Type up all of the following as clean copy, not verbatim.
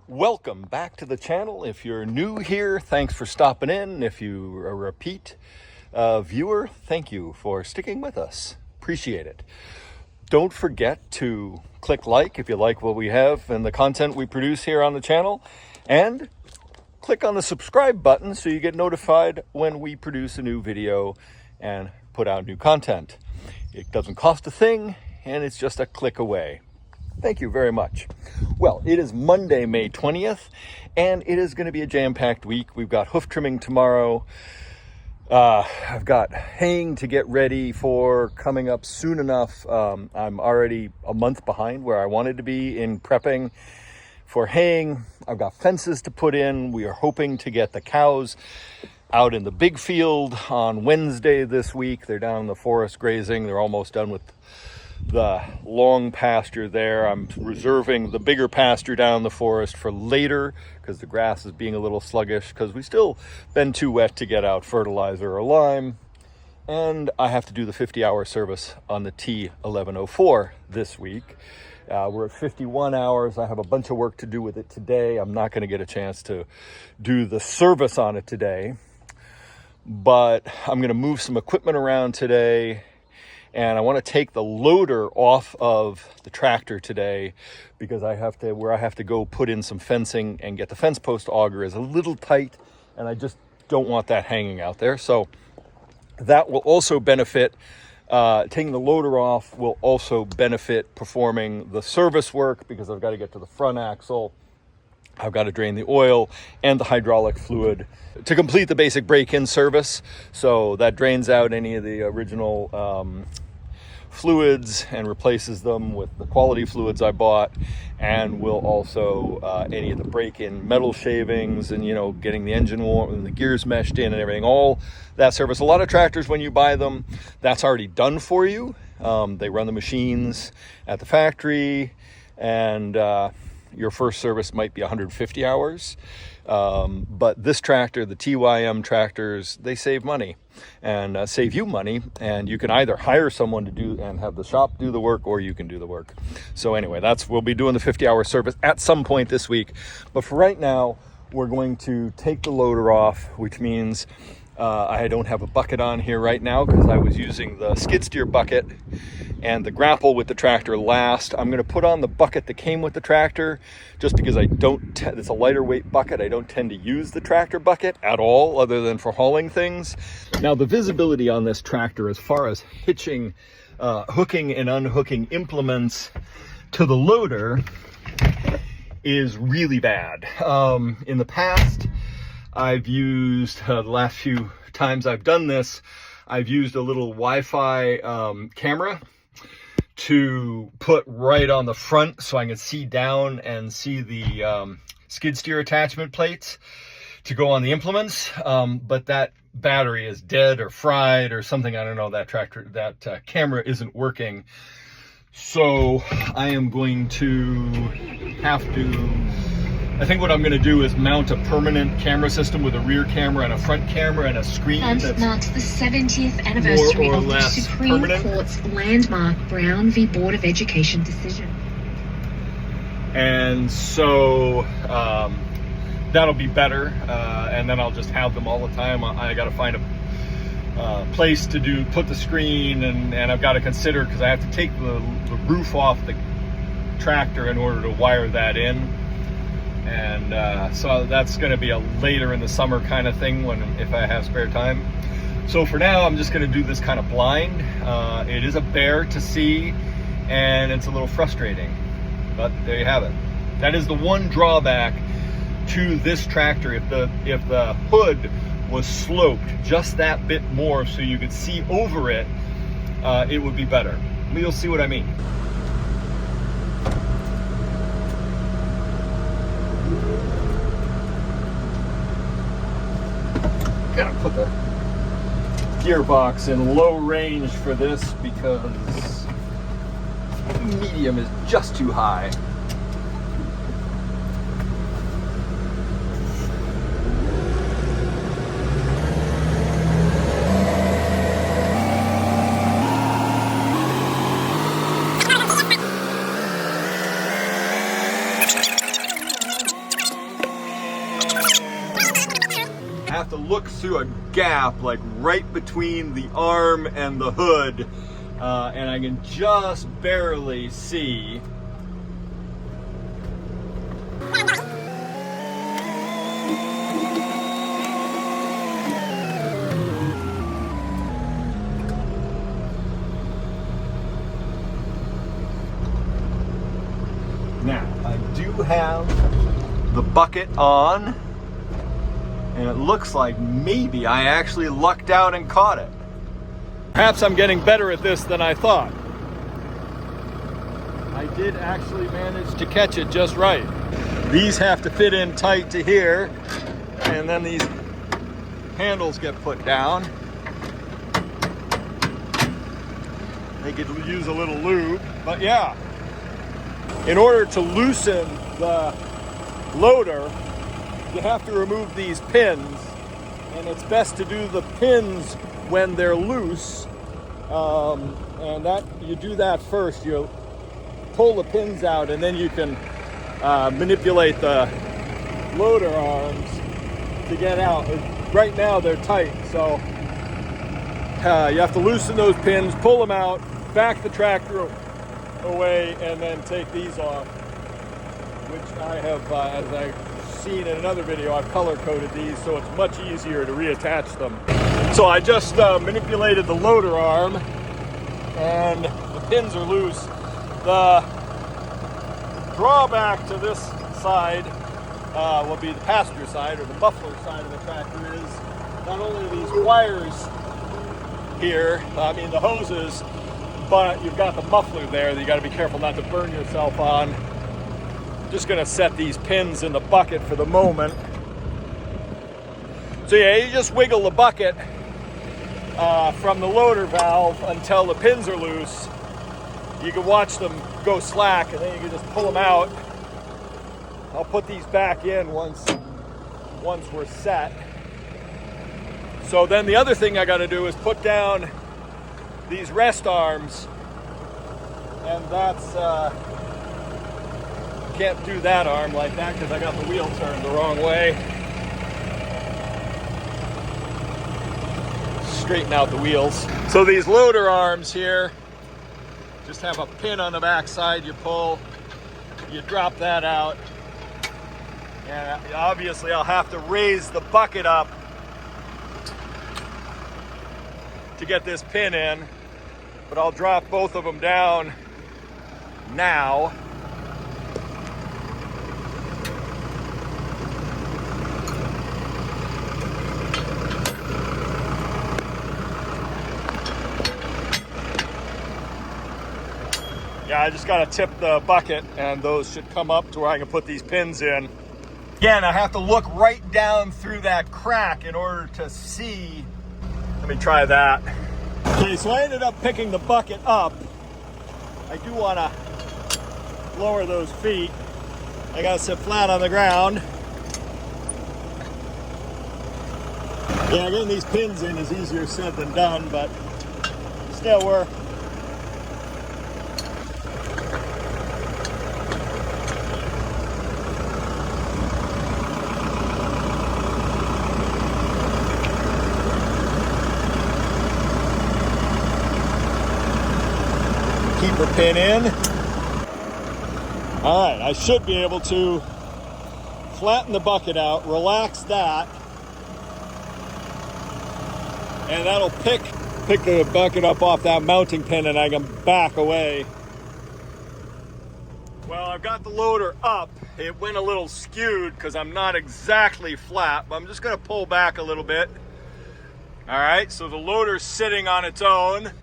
Welcome back to the channel. If you're new here, thanks for stopping in. If you're a repeat viewer, thank you for sticking with us. Appreciate it. Don't forget to click like if you like what we have and the content we produce here on the channel, and click on the subscribe button so you get notified when we produce a new video and put out new content. It doesn't cost a thing, and it's just a click away. Thank you very much. Well, it is Monday, May 20th, and it is going to be a jam-packed week. We've got hoof trimming tomorrow. I've got haying to get ready for coming up soon enough. I'm already a month behind where I wanted to be in prepping for haying. I've got fences to put in. We are hoping to get the cows out in the big field on Wednesday this week. They're down in the forest grazing. They're almost done with the long pasture there. I'm reserving the bigger pasture down in the forest for later because the grass is being a little sluggish because we still been too wet to get out fertilizer or lime. And I have to do the 50-hour service on the T1104 this week. We're at 51 hours. I have a bunch of work to do with it today. I'm not going to get a chance to do the service on it today, but I'm going to move some equipment around today. And I want to take the loader off of the tractor today because where I have to go put in some fencing and get the fence post auger is a little tight, and I just don't want that hanging out there. So that will also benefit, taking the loader off will also benefit performing the service work because I've got to get to the front axle. I've got to drain the oil and the hydraulic fluid to complete the basic break-in service. So that drains out any of the original fluids and replaces them with the quality fluids I bought, and will also any of the break-in metal shavings and, getting the engine warm and the gears meshed in and everything, all that service. A lot of tractors, when you buy them, that's already done for you. They run the machines at the factory, and your first service might be 150 hours. But this tractor, the TYM tractors, they save money and save you money. And you can either hire someone to do and have the shop do the work, or you can do the work. So anyway, we'll be doing the 50-hour service at some point this week. But for right now, we're going to take the loader off, which means I don't have a bucket on here right now because I was using the skid steer bucket and the grapple with the tractor last. I'm going to put on the bucket that came with the tractor just because it's a lighter weight bucket. I don't tend to use the tractor bucket at all other than for hauling things. Now, the visibility on this tractor as far as hooking and unhooking implements to the loader is really bad. In the past, I've used, the last few times I've done this, I've used a little Wi-Fi camera to put right on the front so I can see down and see the skid steer attachment plates to go on the implements. But that battery is dead or fried or something. I don't know, that camera isn't working. So I am going to I think what I'm going to do is mount a permanent camera system with a rear camera and a front camera and a screen that marks the 70th anniversary of the Supreme Court's landmark Brown v. Board of Education decision. And so that'll be better, and then I'll just have them all the time. I got to find a place to put the screen, and I've got to consider, because I have to take the roof off the tractor in order to wire that in. And so that's going to be a later in the summer kind of thing if I have spare time. So for now, I'm just going to do this kind of blind. It is a bear to see, and it's a little frustrating, but there you have it. That is the one drawback to this tractor. If the hood was sloped just that bit more so you could see over it, it would be better. You'll see what I mean. Gotta put the gearbox in low range for this because medium is just too high. have to look through a gap like right between the arm and the hood, and I can just barely see. Now, I do have the bucket on, and it looks like maybe I actually lucked out and caught it. Perhaps I'm getting better at this than I thought. I did actually manage to catch it just right. These have to fit in tight to here, and then these handles get put down. They could use a little lube, but yeah. In order to loosen the loader, you have to remove these pins, and it's best to do the pins when they're loose, and that you do that first. You pull the pins out, and then you can manipulate the loader arms to get out. Right now they're tight, so you have to loosen those pins, pull them out, back the tractor away, and then take these off, which I have, as I've seen in another video, I've color coded these so it's much easier to reattach them. So I just manipulated the loader arm, and the pins are loose. The drawback to this side will be the passenger side, or the muffler side of the tractor, is not only these wires here, the hoses, but you've got the muffler there that you got to be careful not to burn yourself on. Just going to set these pins in the bucket for the moment. So yeah, you just wiggle the bucket from the loader valve until the pins are loose. You can watch them go slack, and then you can just pull them out. I'll put these back in once we're set. So then the other thing I got to do is put down these rest arms, and that's can't do that arm like that because I got the wheel turned the wrong way. Straighten out the wheels. So these loader arms here just have a pin on the back side. You pull, you drop that out, and obviously I'll have to raise the bucket up to get this pin in, but I'll drop both of them down now. Yeah, I just got to tip the bucket, and those should come up to where I can put these pins in. Again, I have to look right down through that crack in order to see. Let me try that. Okay, so I ended up picking the bucket up. I do want to lower those feet. I got to sit flat on the ground. Yeah, getting these pins in is easier said than done, but still we're keeper pin in. All right, I should be able to flatten the bucket out, relax that, and that'll pick the bucket up off that mounting pin, and I can back away. Well, I've got the loader up. It went a little skewed because I'm not exactly flat, but I'm just going to pull back a little bit. All right, so the loader's sitting on its own.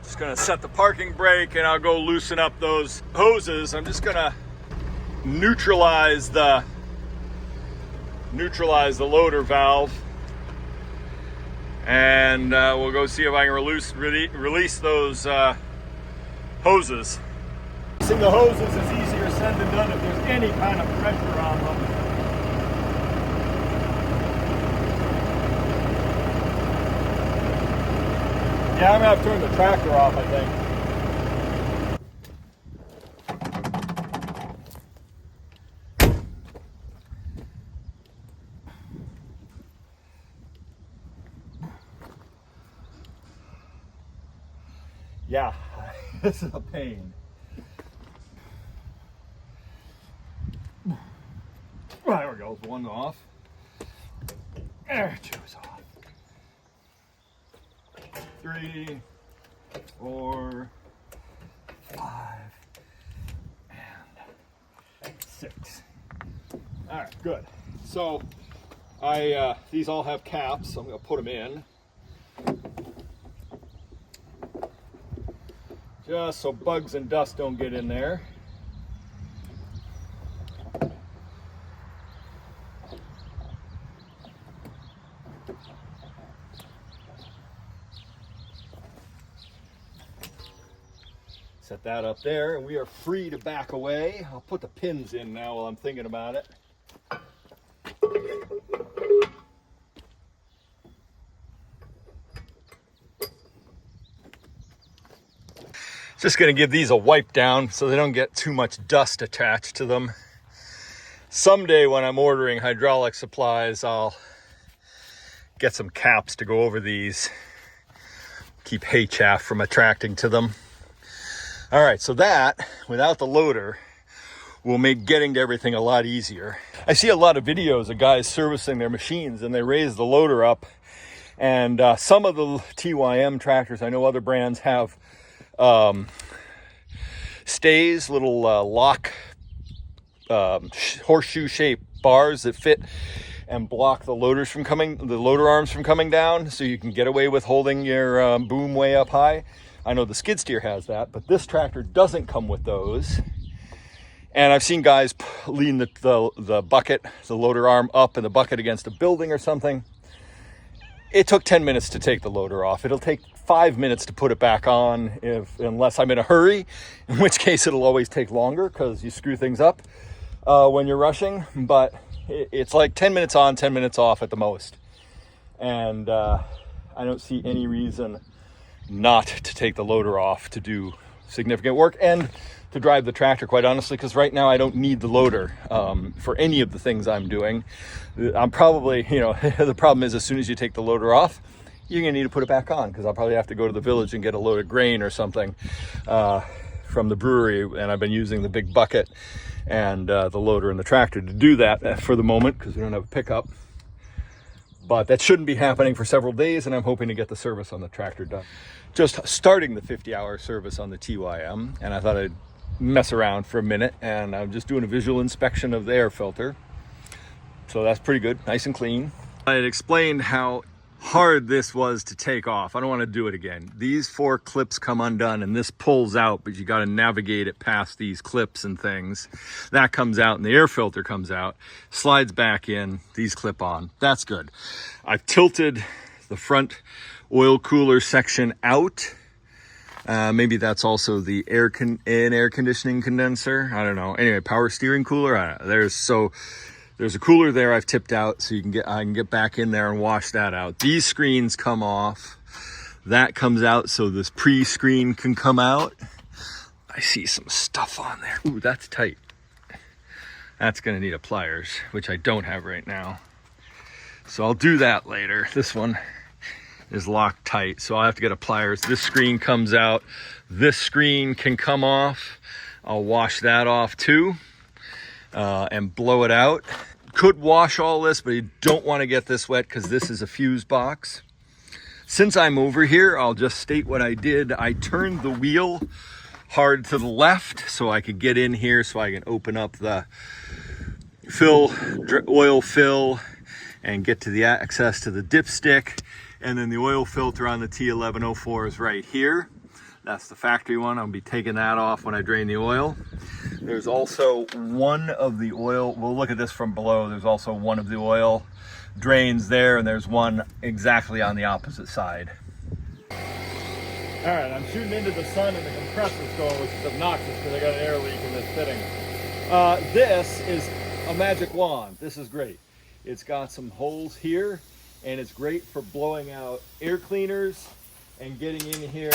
Just gonna set the parking brake, and I'll go loosen up those hoses. I'm just gonna neutralize the loader valve, and we'll go see if I can release those hoses. Releasing the hoses is easier said than done if there's any kind of pressure on them. Yeah, I'm gonna have to turn the tractor off, I think. Yeah, this is a pain. There we go, one's off. There, two's off. 3, 4, 5, and 6. All right, good. So these all have caps, so I'm gonna put them in. Just so bugs and dust don't get in there. Set that up there, and we are free to back away. I'll put the pins in now while I'm thinking about it. Just gonna give these a wipe down so they don't get too much dust attached to them. Someday when I'm ordering hydraulic supplies, I'll get some caps to go over these. Keep hay chaff from attracting to them. All right, so that, without the loader, will make getting to everything a lot easier. I see a lot of videos of guys servicing their machines and they raise the loader up, and some of the TYM tractors, I know other brands have stays, little lock horseshoe shaped bars that fit and block the loader arms from coming down, so you can get away with holding your boom way up high. I know the skid steer has that, but this tractor doesn't come with those. And I've seen guys lean the bucket, the loader arm up and the bucket against a building or something. It took 10 minutes to take the loader off. It'll take 5 minutes to put it back on, unless I'm in a hurry, in which case it'll always take longer because you screw things up when you're rushing. But it's like 10 minutes on, 10 minutes off at the most. And I don't see any reason not to take the loader off to do significant work and to drive the tractor, quite honestly, because right now I don't need the loader for any of the things I'm doing. I'm probably, the problem is as soon as you take the loader off, you're gonna need to put it back on, because I'll probably have to go to the village and get a load of grain or something from the brewery, and I've been using the big bucket and the loader and the tractor to do that for the moment, because we don't have a pickup. But that shouldn't be happening for several days, and I'm hoping to get the service on the tractor done. Just starting the 50-hour service on the TYM, and I thought I'd mess around for a minute, and I'm just doing a visual inspection of the air filter. So that's pretty good, nice and clean. I had explained how hard this was to take off. I don't want to do it again. These 4 clips come undone and this pulls out, but you got to navigate it past these clips and things. That comes out and the air filter comes out, slides back in, these clip on. That's good. I've tilted the front oil cooler section out. Maybe that's also the air conditioning condenser. I don't know. Anyway, power steering cooler. I don't know. There's a cooler there I've tipped out, so I can get back in there and wash that out. These screens come off. That comes out so this pre-screen can come out. I see some stuff on there. Ooh, that's tight. That's gonna need a pliers, which I don't have right now. So I'll do that later. This one is locked tight, so I'll have to get a pliers. This screen comes out. This screen can come off. I'll wash that off too. And blow it out. Could wash all this, but you don't want to get this wet because this is a fuse box. Since I'm over here, I'll just state what I did. I turned the wheel hard to the left so I could get in here, so I can open up the oil fill and get to the access to the dipstick. And then the oil filter on the T1104 is right here. That's the factory one. I'll be taking that off when I drain the oil. There's also one of the oil, we'll look at this from below. There's also one of the oil drains there, and there's one exactly on the opposite side. All right, I'm shooting into the sun and the compressor's going, which is obnoxious because I got an air leak in this fitting. This is a magic wand. This is great. It's got some holes here, and it's great for blowing out air cleaners and getting in here.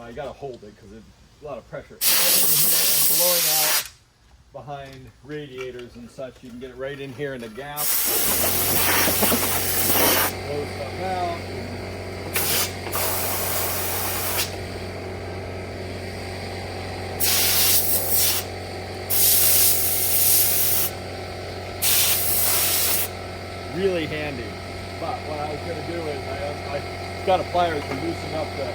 You gotta hold it because it's a lot of pressure. Getting in here and blowing out behind radiators and such. You can get it right in here in the gap. Blow stuff out. really handy. But what I was going to do is I got a pliers to loosen up the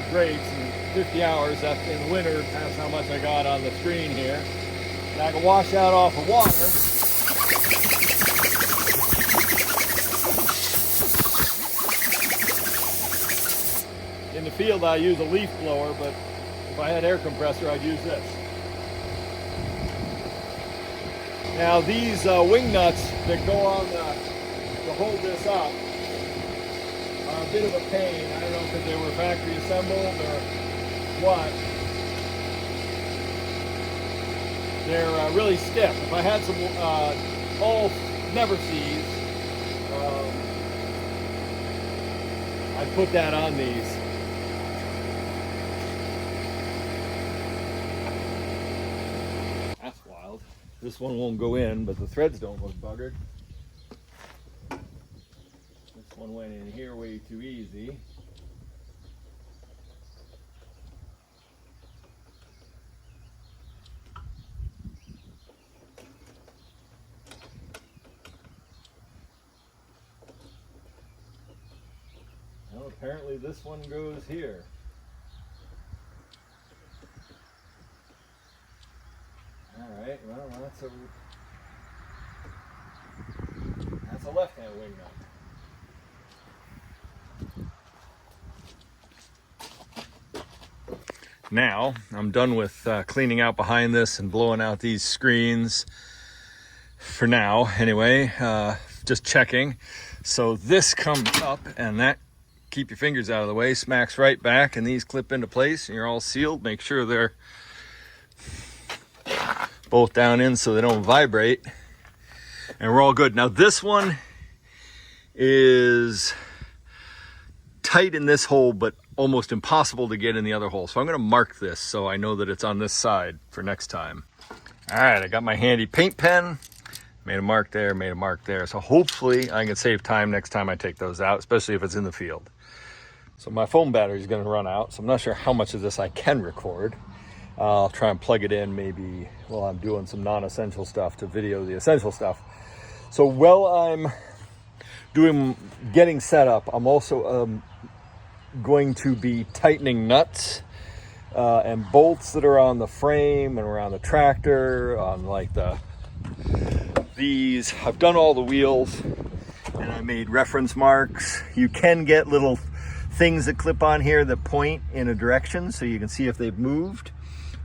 grates, and 50 hours, that's in the winter, that's how much I got on the screen here. And I can wash that off of water. In the field I use a leaf blower, but if I had air compressor I'd use this. Now these wing nuts that go on to hold this up are a bit of a pain. I don't know if they were factory assembled or what. They're really stiff. If I had some all never sees, I'd put that on these. That's wild. This one won't go in, but the threads don't look buggered. This one went in here way too easy. Well, apparently this one goes here. Alright, well that's a left-hand wing nut. Now, I'm done with cleaning out behind this and blowing out these screens. For now, anyway, just checking. So this comes up and that, keep your fingers out of the way, smacks right back, and these clip into place and you're all sealed. Make sure they're both down in so they don't vibrate, and we're all good. Now this one is tight in this hole but almost impossible to get in the other hole, so I'm going to mark this so I know that it's on this side for next time. All right, I got my handy paint pen, made a mark there, made a mark there, so hopefully I can save time next time I take those out, especially if it's in the field. So my phone battery is going to run out, so I'm not sure how much of this I can record. I'll try and plug it in maybe while I'm doing some non-essential stuff to video the essential stuff. So while I'm getting set up, I'm also going to be tightening nuts and bolts that are on the frame and around the tractor, on like these. I've done all the wheels and I made reference marks. You can get little things that clip on here that point in a direction so you can see if they've moved.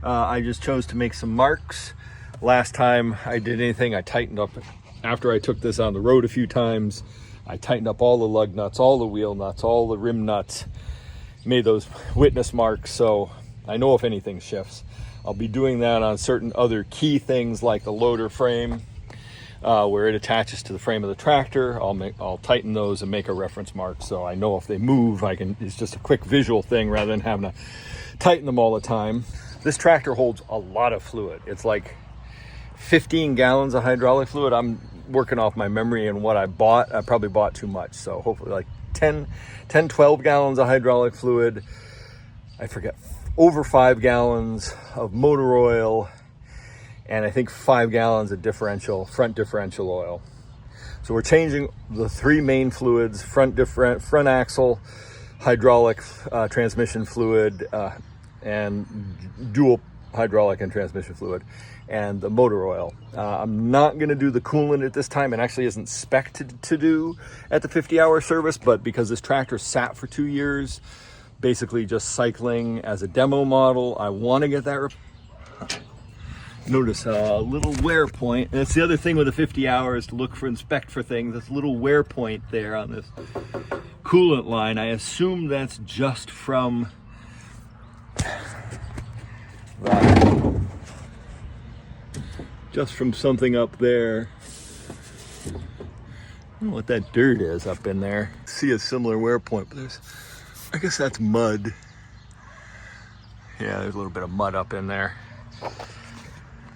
I just chose to make some marks. Last time I did anything, I tightened up. After I took this on the road a few times, I tightened up all the lug nuts, all the wheel nuts, all the rim nuts, made those witness marks so I know if anything shifts. I'll be doing that on certain other key things like the loader frame, where it attaches to the frame of the tractor. I'll tighten those and make a reference mark so I know if they move. It's just a quick visual thing rather than having to tighten them all the time. This tractor holds a lot of fluid. It's like 15 gallons of hydraulic fluid. I'm working off my memory and what I bought. I probably bought too much. So hopefully like 12 gallons of hydraulic fluid. I forget, over 5 gallons of motor oil, and I think 5 gallons of front differential oil. So we're changing the three main fluids: front axle, hydraulic transmission fluid, and dual hydraulic and transmission fluid, and the motor oil. I'm not going to do the coolant at this time. It actually isn't spec'd to do at the 50-hour service, but because this tractor sat for 2 years, basically just cycling as a demo model, I want to get that. Notice a little wear point. And that's the other thing with the 50 hours, to look for, inspect for things. This little wear point there on this coolant line. I assume that's just from something up there. I don't know what that dirt is up in there. See a similar wear point, but I guess that's mud. Yeah, there's a little bit of mud up in there.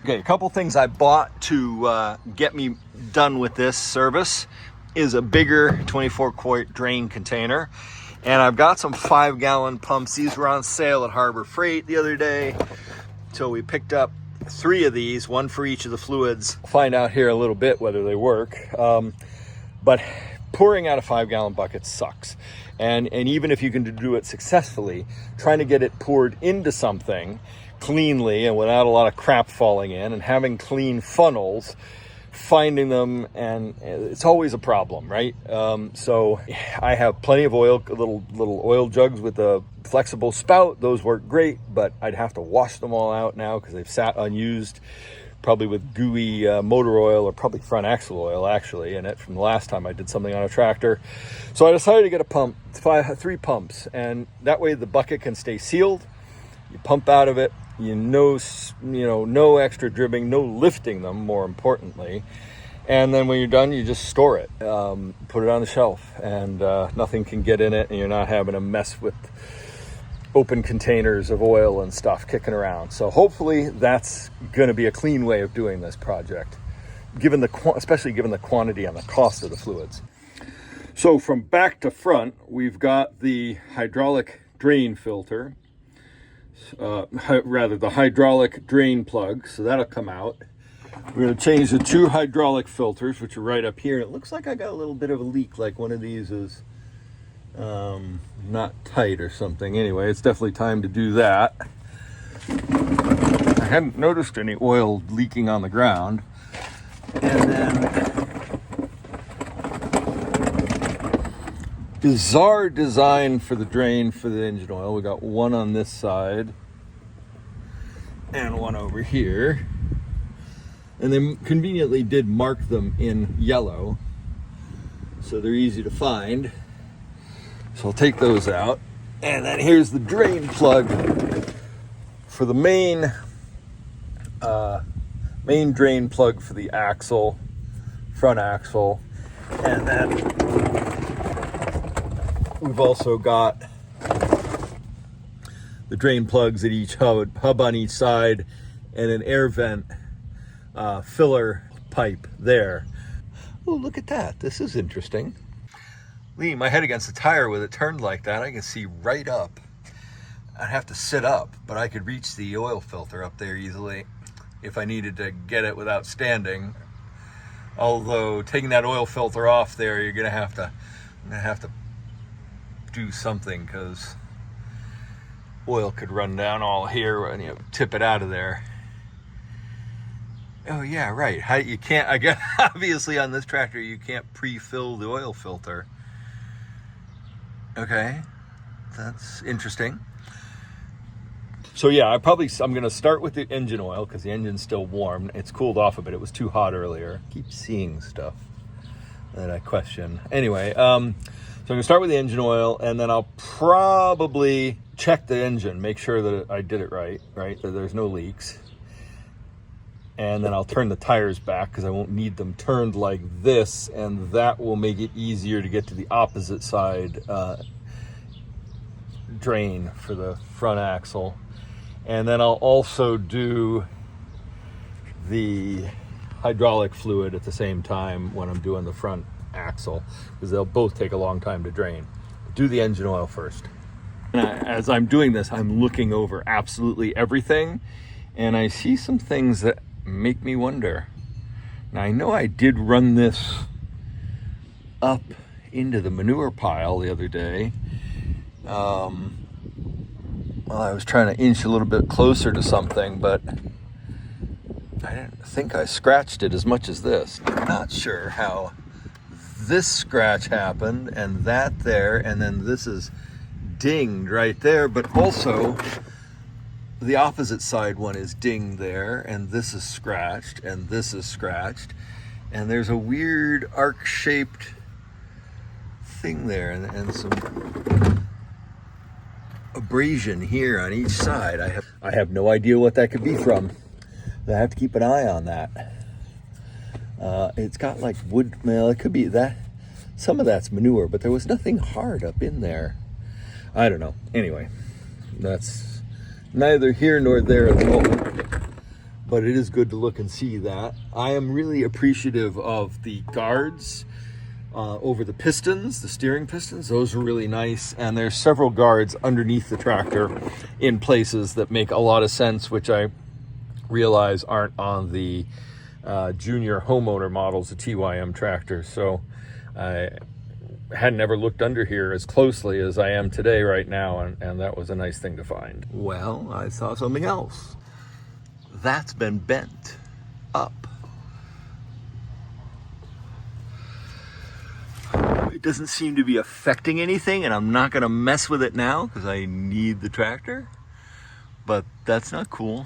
Okay, a couple things I bought to get me done with this service is a bigger 24-quart drain container. And I've got some 5-gallon pumps. These were on sale at Harbor Freight the other day. So we picked up 3 of these, one for each of the fluids. We'll find out here a little bit whether they work. But pouring out a 5-gallon bucket sucks. And even if you can do it successfully, trying to get it poured into something cleanly and without a lot of crap falling in, and having clean funnels, finding them, and it's always a problem, right? So I have plenty of oil, little oil jugs with a flexible spout. Those work great, but I'd have to wash them all out now because they've sat unused, probably with gooey motor oil, or probably front axle oil actually in it from the last time I did something on a tractor. So I decided to get a pump, 3 pumps, and that way the bucket can stay sealed. You pump out of it, no extra dribbling, no lifting them, more importantly. And then when you're done, you just store it, put it on the shelf, and nothing can get in it, and you're not having to mess with open containers of oil and stuff kicking around. So hopefully that's going to be a clean way of doing this project, especially given the quantity and the cost of the fluids. So from back to front, we've got the hydraulic drain filter, the hydraulic drain plug, so that'll come out. We're going to change the 2 hydraulic filters, which are right up here. It looks like I got a little bit of a leak, like one of these is not tight or something. Anyway, it's definitely time to do that. I hadn't noticed any oil leaking on the ground. And then bizarre design for the drain for the engine oil. We got one on this side and one over here. And they conveniently did mark them in yellow, so they're easy to find. So I'll take those out. And then here's the drain plug for the main drain plug for the axle, front axle. And then we've also got the drain plugs at each hub on each side, and an air vent filler pipe there. Oh, look at that. This is interesting. Leaning my head against the tire with it turned like that, I can see right up. I'd have to sit up, but I could reach the oil filter up there easily if I needed to get it without standing. Although taking that oil filter off there, I'm gonna have to do something, because oil could run down all here and tip it out of there. Oh yeah, right. You can't, I guess, obviously on this tractor you can't pre-fill the oil filter. Okay, that's interesting. So yeah, I'm going to start with the engine oil because the engine's still warm. It's cooled off a bit. It was too hot earlier. Keep seeing stuff that I question. Anyway, so I'm going to start with the engine oil, and then I'll probably check the engine, make sure that I did it right, that there's no leaks. And then I'll turn the tires back because I won't need them turned like this, and that will make it easier to get to the opposite side drain for the front axle. And then I'll also do the hydraulic fluid at the same time when I'm doing the front axle, because they'll both take a long time to drain. Do the engine oil first. And as I'm doing this, I'm looking over absolutely everything, and I see some things that make me wonder. Now, I know I did run this up into the manure pile the other day. Well, I was trying to inch a little bit closer to something, but I didn't think I scratched it as much as this. I'm not sure how this scratch happened, and that there, and then this is dinged right there, but also the opposite side one is dinged there, and this is scratched, and this is scratched, and there's a weird arc-shaped thing there, and some abrasion here on each side. I have no idea what that could be from. I have to keep an eye on that. It's got like wood, well, it could be that. Some of that's manure, but there was nothing hard up in there. I don't know. Anyway, that's neither here nor there at the moment, but it is good to look and see that. I am really appreciative of the guards over the pistons, the steering pistons. Those are really nice, and there's several guards underneath the tractor in places that make a lot of sense, which I realize aren't on the junior homeowner models of TYM tractors. So I hadn't ever looked under here as closely as I am today right now, and that was a nice thing to find. Well, I saw something else. That's been bent up. It doesn't seem to be affecting anything, and I'm not gonna mess with it now because I need the tractor, but that's not cool.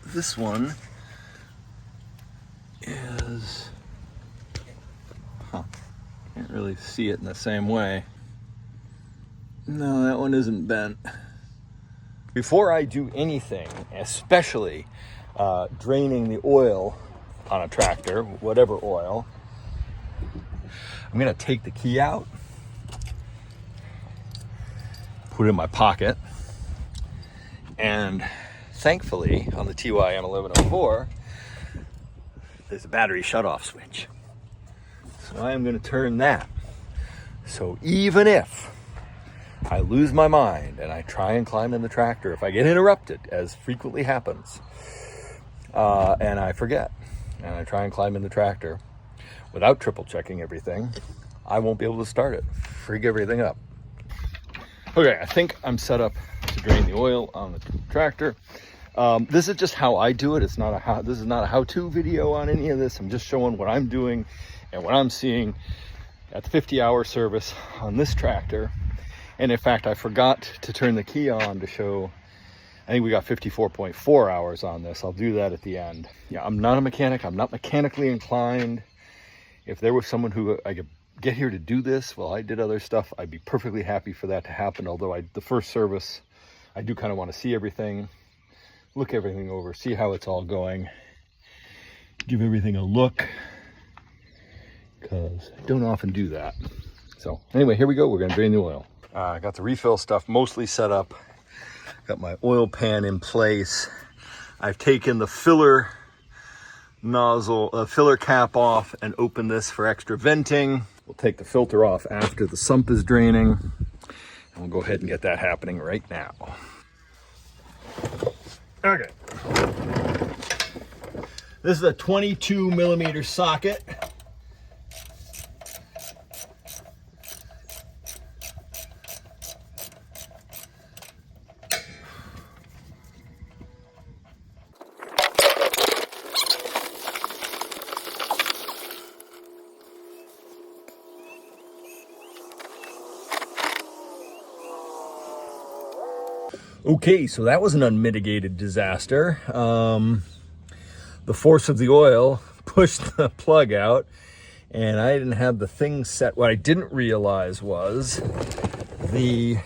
This one is, can't really see it in the same way. No, that one isn't bent. Before I do anything, especially draining the oil on a tractor, whatever oil, I'm gonna take the key out, put it in my pocket, and thankfully on the TYM 1104, there's a battery shutoff switch. So I am gonna turn that. So even if I lose my mind and I try and climb in the tractor, if I get interrupted, as frequently happens, and I forget, and I try and climb in the tractor without triple checking everything, I won't be able to start it. Frig everything up. Okay, I think I'm set up to drain the oil on the tractor. This is just how I do it. This is not a how-to video on any of this. I'm just showing what I'm doing and what I'm seeing at the 50-hour service on this tractor. And in fact, I forgot to turn the key on to show, I think we got 54.4 hours on this. I'll do that at the end. Yeah, I'm not a mechanic. I'm not mechanically inclined. If there was someone who I could get here to do this while I did other stuff, I'd be perfectly happy for that to happen. Although the first service, I do kind of want to see everything, look everything over, see how it's all going, give everything a look, because I don't often do that. So anyway, here we go. We're going to drain the oil. I got the refill stuff mostly set up. Got my oil pan in place. I've taken the filler nozzle, filler cap off and opened this for extra venting. We'll take the filter off after the sump is draining, and we'll go ahead and get that happening right now. Okay. This is a 22 millimeter socket. Okay, so that was an unmitigated disaster. The force of the oil pushed the plug out, and I didn't have the thing set. What I didn't realize was the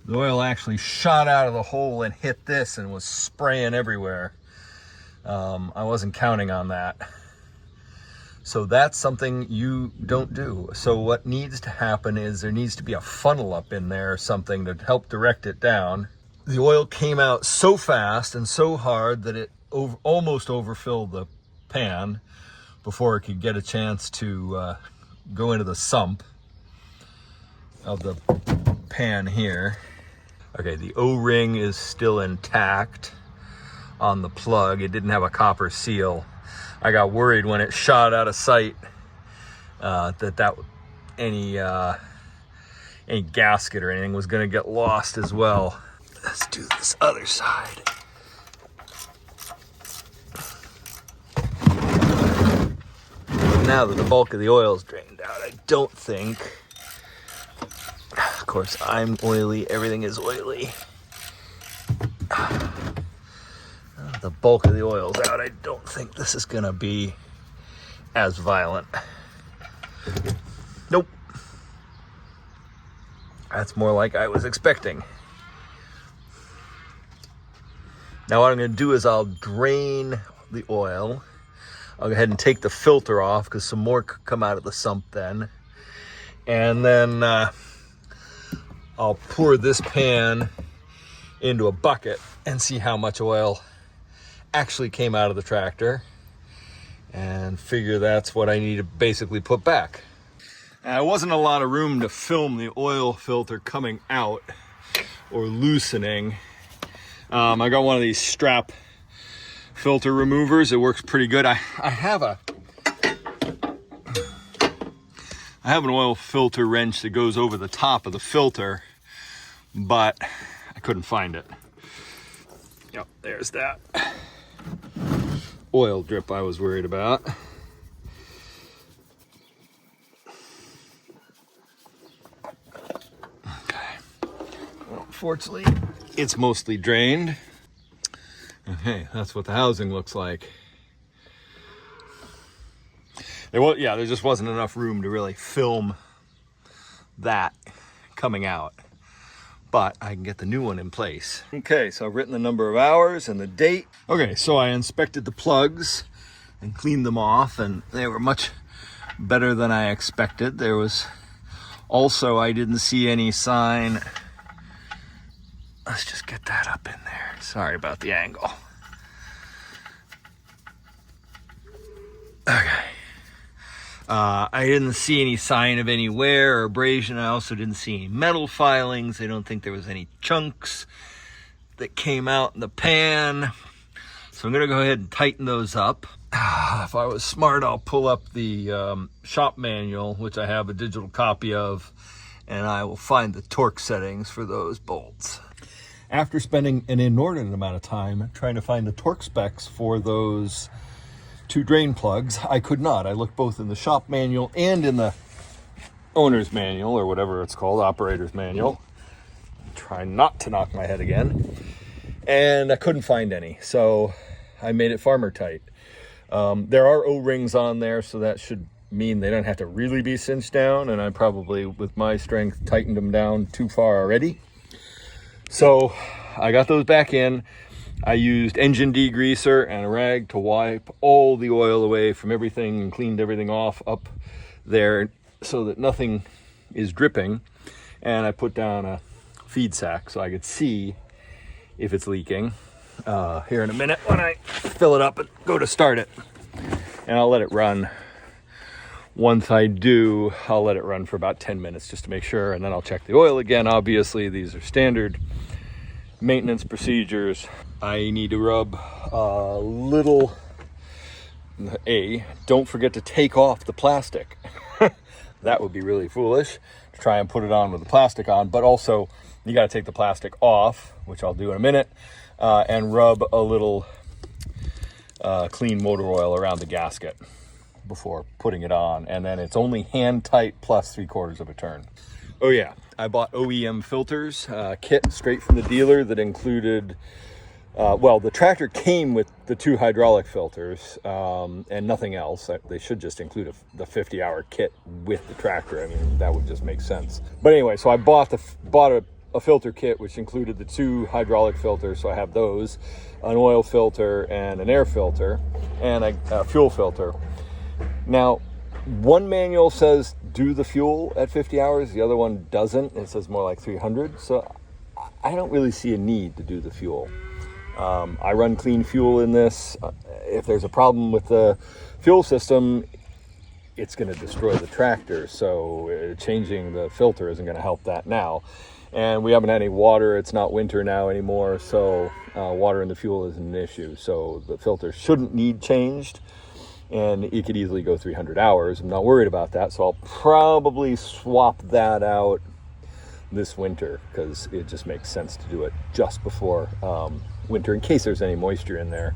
oil actually shot out of the hole and hit this and was spraying everywhere. I wasn't counting on that. So that's something you don't do. So what needs to happen is there needs to be a funnel up in there or something to help direct it down. The oil came out so fast and so hard that it almost overfilled the pan before it could get a chance to go into the sump of the pan here. Okay, the O-ring is still intact on the plug. It didn't have a copper seal. I got worried when it shot out of sight that any gasket or anything was going to get lost as well. Let's do this other side. Now that the bulk of the oil is drained out, I don't think, of course I'm oily, everything is oily. The bulk of the oil's out. I don't think this is gonna be as violent. Nope. That's more like I was expecting. Now what I'm gonna do is I'll drain the oil. I'll go ahead and take the filter off because some more could come out of the sump then. And then I'll pour this pan into a bucket and see how much oil actually came out of the tractor, and figure that's what I need to basically put back. Now, there wasn't a lot of room to film the oil filter coming out or loosening. I got one of these strap filter removers. It works pretty good. I have an oil filter wrench that goes over the top of the filter, but I couldn't find it. Yep, there's that oil drip I was worried about. Okay. Well, fortunately, it's mostly drained. Okay, that's what the housing looks like. There just wasn't enough room to really film that coming out, but I can get the new one in place. Okay, so I've written the number of hours and the date. Okay, so I inspected the plugs and cleaned them off, and they were much better than I expected. There was also, I didn't see any sign. Let's just get that up in there. Sorry about the angle. Okay. I didn't see any sign of any wear or abrasion. I also didn't see any metal filings. I don't think there was any chunks that came out in the pan. So I'm going to go ahead and tighten those up. If I was smart, I'll pull up the shop manual, which I have a digital copy of, and I will find the torque settings for those bolts. After spending an inordinate amount of time trying to find the torque specs for those two drain plugs, I could not. I looked both in the shop manual and in the owner's manual, or whatever it's called, operator's manual. Try not to knock my head again. And I couldn't find any, so I made it farmer tight. There are O-rings on there, so that should mean they don't have to really be cinched down, and I probably, with my strength, tightened them down too far already. So I got those back in. I used engine degreaser and a rag to wipe all the oil away from everything and cleaned everything off up there so that nothing is dripping. And I put down a feed sack so I could see if it's leaking here in a minute when I fill it up and go to start it. And I'll let it run. Once I do, I'll let it run for about 10 minutes just to make sure, and then I'll check the oil again. Obviously, these are standard maintenance procedures. I need to rub a little. Don't forget to take off the plastic. That would be really foolish to try and put it on with the plastic on, but also you got to take the plastic off, which I'll do in a minute, and rub a little clean motor oil around the gasket before putting it on. And then it's only hand tight plus 3/4 of a turn. Oh yeah, I bought OEM filters, kit straight from the dealer that included, the tractor came with the 2 hydraulic filters and nothing else. They should just include the 50-hour kit with the tractor. I mean, that would just make sense. But anyway, so I bought a filter kit which included the 2 hydraulic filters, so I have those, an oil filter and an air filter, and a fuel filter. Now, one manual says do the fuel at 50 hours, the other one doesn't. It says more like 300, so I don't really see a need to do the fuel. I run clean fuel in this. If there's a problem with the fuel system, it's going to destroy the tractor, so changing the filter isn't going to help that now. And we haven't had any water. It's not winter now anymore, so water in the fuel isn't an issue. So the filter shouldn't need changed, and it could easily go 300 hours. I'm not worried about that, so I'll probably swap that out this winter because it just makes sense to do it just before winter in case there's any moisture in there.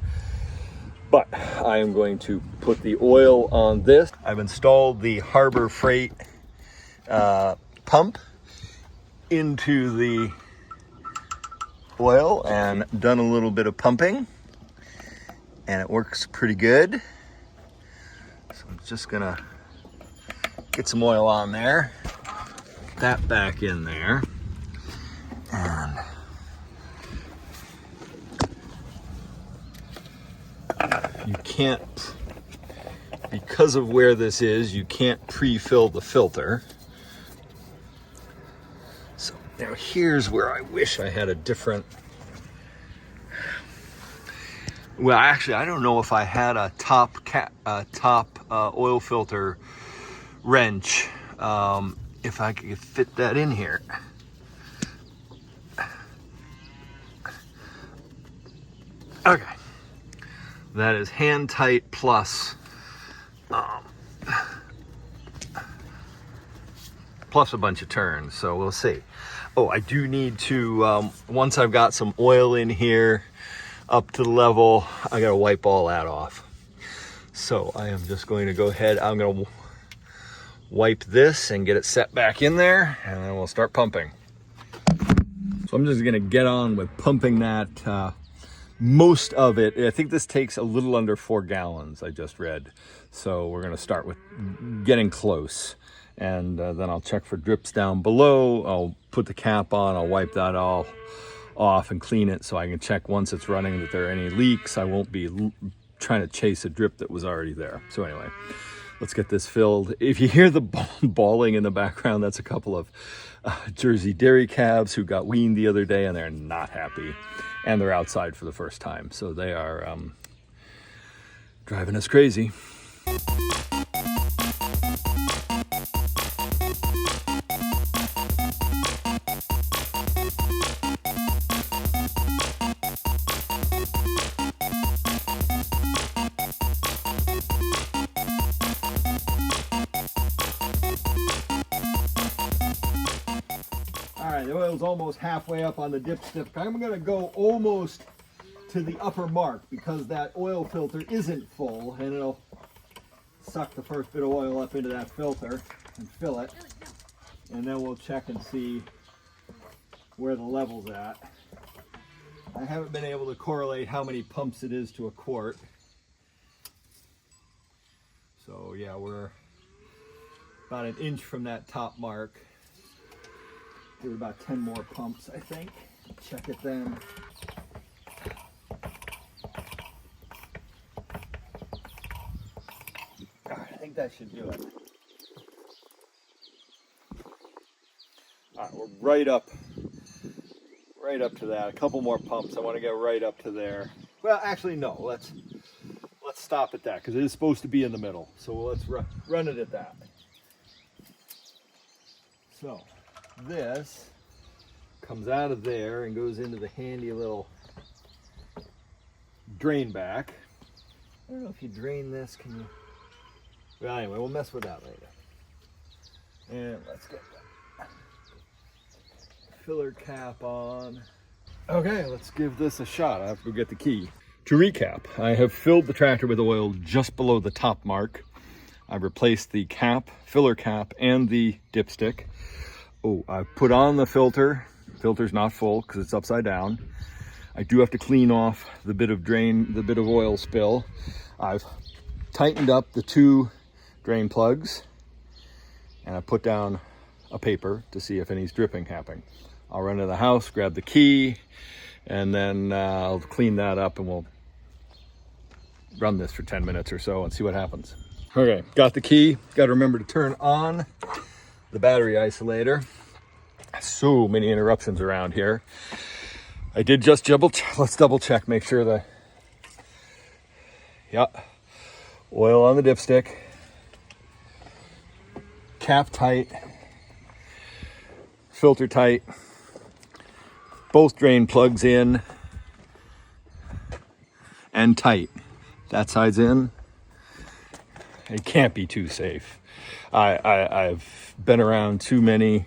But I am going to put the oil on this. I've installed the Harbor Freight pump into the oil and done a little bit of pumping, and it works pretty good. So I'm just gonna get some oil on there, put that back in there, and you can't, because of where this is, you can't pre-fill the filter. So now here's where I wish I had a different, well, actually, I don't know if I had a top oil filter wrench, if I could fit that in here. Okay. That is hand tight plus plus a bunch of turns, so we'll see. Oh, I do need to, once I've got some oil in here up to the level, I gotta wipe all that off. So I am just going to go ahead, I'm gonna wipe this and get it set back in there, and then we'll start pumping. So I'm just gonna get on with pumping that, most of it. I think this takes a little under 4 gallons, I just read. So we're gonna start with getting close. And then I'll check for drips down below. I'll put the cap on, I'll wipe that all off and clean it so I can check once it's running that there are any leaks. I won't be trying to chase a drip that was already there. So anyway, let's get this filled. If you hear the bawling in the background, that's a couple of Jersey dairy calves who got weaned the other day and they're not happy. And they're outside for the first time. So they are driving us crazy. All right, the oil's almost halfway up on the dipstick. I'm gonna go almost to the upper mark because that oil filter isn't full, and it'll suck the first bit of oil up into that filter and fill it. And then we'll check and see where the level's at. I haven't been able to correlate how many pumps it is to a quart. So yeah, we're about an inch from that top mark. Give it about 10 more pumps, I think. Check it then. I think that should do it. All right, we're right up to that. A couple more pumps. I want to get right up to there. Well, actually, no. Let's stop at that because it is supposed to be in the middle. So let's run it at that. So this comes out of there and goes into the handy little drain back. I don't know if you drain this, can you? Well, anyway, we'll mess with that later. And let's get the filler cap on. Okay, let's give this a shot. I have to go get the key. To recap, I have filled the tractor with oil just below the top mark. I've replaced the cap, filler cap, and the dipstick. Oh, I've put on the filter. Filter's not full because it's upside down. I do have to clean off the bit of oil spill. I've tightened up the 2 drain plugs, and I put down a paper to see if any's dripping happening. I'll run to the house, grab the key, and then I'll clean that up, and we'll run this for 10 minutes or so and see what happens. Okay, got the key. Got to remember to turn on the battery isolator. So many interruptions around here. I did just let's double check, make sure the, yeah, oil on the dipstick, cap tight, filter tight, both drain plugs in and tight. That side's in. It can't be too safe. I've been around too many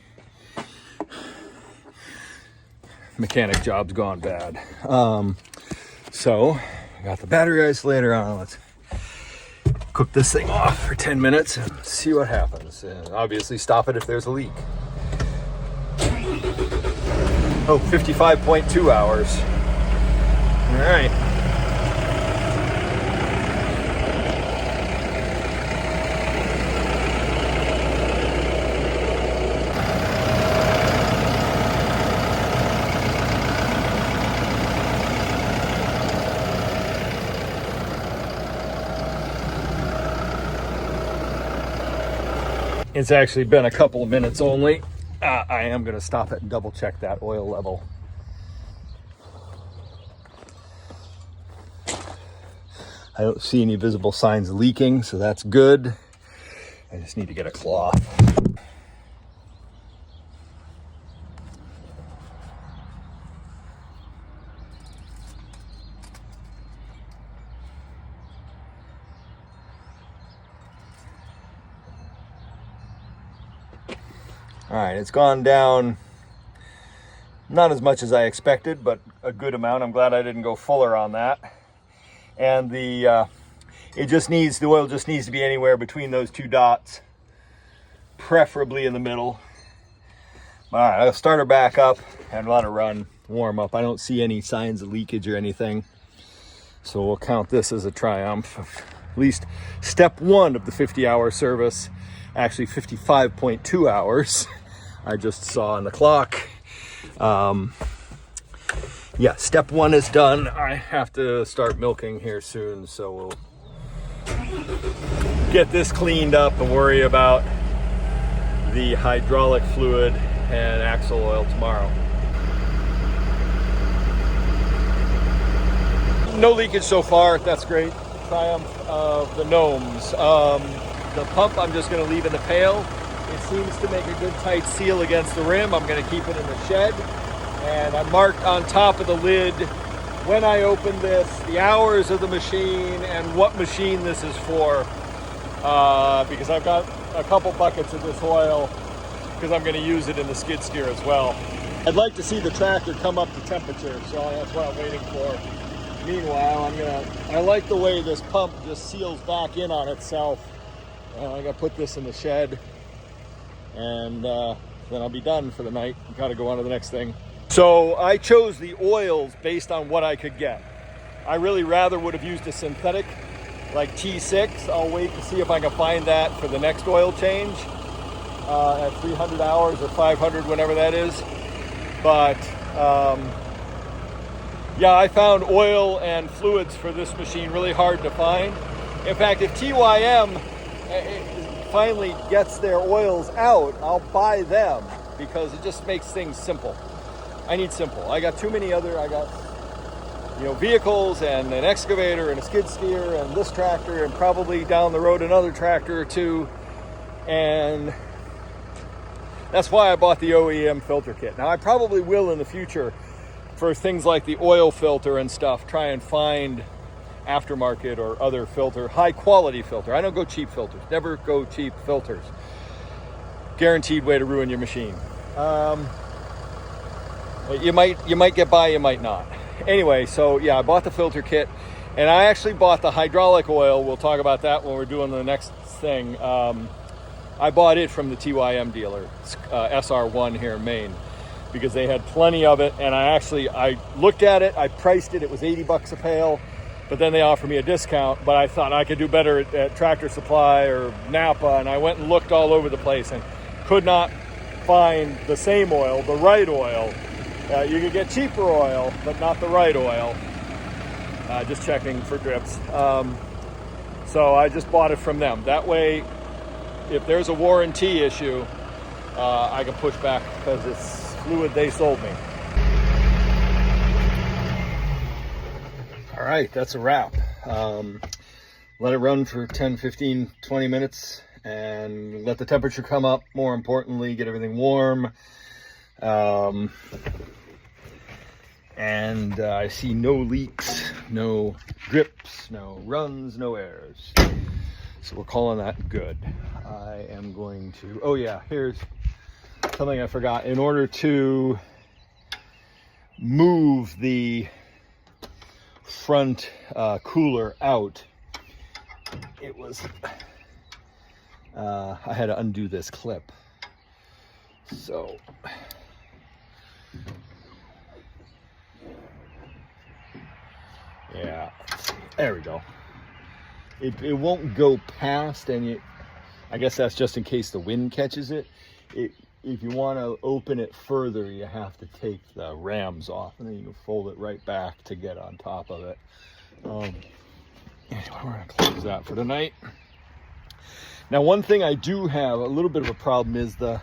mechanic jobs gone bad. So I got the battery isolator on. Let's cook this thing off for 10 minutes and see what happens. And obviously stop it if there's a leak. Oh, 55.2 hours. All right. It's actually been a couple of minutes only. I am going to stop it and double check that oil level. I don't see any visible signs of leaking, so that's good. I just need to get a cloth. All right, it's gone down, not as much as I expected, but a good amount. I'm glad I didn't go fuller on that. And the oil just needs to be anywhere between those two dots, preferably in the middle. All right, I'll start her back up and let her run, warm up. I don't see any signs of leakage or anything, so we'll count this as a triumph. At least step one of the 50-hour service, actually 55.2 hours. I just saw on the clock. Yeah, step one is done. I have to start milking here soon, so we'll get this cleaned up and worry about the hydraulic fluid and axle oil tomorrow. No leakage so far, that's great. Triumph of the gnomes. The pump I'm just going to leave in the pail. It seems to make a good tight seal against the rim. I'm going to keep it in the shed. And I marked on top of the lid, when I open this, the hours of the machine and what machine this is for. Because I've got a couple buckets of this oil because I'm going to use it in the skid steer as well. I'd like to see the tractor come up to temperature, so that's what I'm waiting for. Meanwhile, I like the way this pump just seals back in on itself. I'm going to put this in the shed, and then I'll be done for the night. Got to go on to the next thing. So I chose the oils based on what I could get. I really rather would have used a synthetic like T6. I'll wait to see if I can find that for the next oil change at 300 hours or 500, whenever that is. But yeah, I found oil and fluids for this machine really hard to find. In fact, if TYM finally gets their oils out, I'll buy them because it just makes things simple. I need simple. I got too many other, vehicles and an excavator and a skid steer and this tractor and probably down the road another tractor or two. And that's why I bought the OEM filter kit. Now I probably will in the future for things like the oil filter and stuff, try and find aftermarket or other filter, high quality filter. I don't go cheap filters, never go cheap filters. Guaranteed way to ruin your machine. You might get by, you might not. Anyway, so yeah, I bought the filter kit, and I actually bought the hydraulic oil. We'll talk about that when we're doing the next thing. I bought it from the TYM dealer, SR1 here in Maine, because they had plenty of it, and I looked at it, I priced it, it was $80 a pail, but then they offered me a discount, but I thought I could do better at Tractor Supply or Napa, and I went and looked all over the place and could not find the same oil, the right oil. You could get cheaper oil, but not the right oil. Just checking for drips. So I just bought it from them. That way, if there's a warranty issue, I can push back because it's fluid they sold me. All right, that's a wrap. Let it run for 10, 15, 20 minutes and let the temperature come up. More importantly, get everything warm. And I see no leaks, no drips, no runs, no errors. So we're calling that good. I am going to, oh yeah, here's something I forgot. In order to move the front cooler out, I had to undo this clip. So yeah, there we go. It won't go past, and I guess that's just in case the wind catches it. If you want to open it further, you have to take the rams off, and then you can fold it right back to get on top of it. Anyway, we're going to close that for tonight. Now, one thing I do have a little bit of a problem is the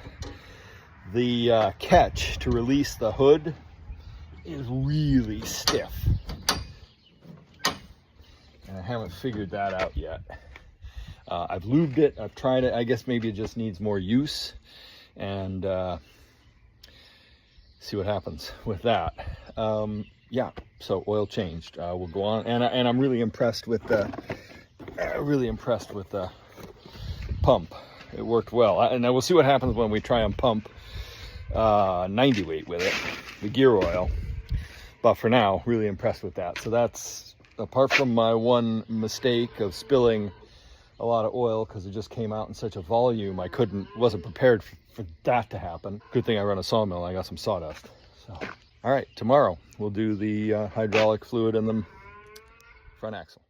catch to release the hood is really stiff. And I haven't figured that out yet. I've lubed it, I've tried it. I guess maybe it just needs more use, and see what happens with that. Yeah, so oil changed. We'll go on, and I'm really impressed with the pump. It worked well. And we'll see what happens when we try and pump 90 weight with it, the gear oil. But for now, really impressed with that. So that's, apart from my one mistake of spilling a lot of oil because it just came out in such a volume, I wasn't prepared for that to happen. Good thing I run a sawmill and I got some sawdust. So, all right, tomorrow we'll do the hydraulic fluid in the front axle.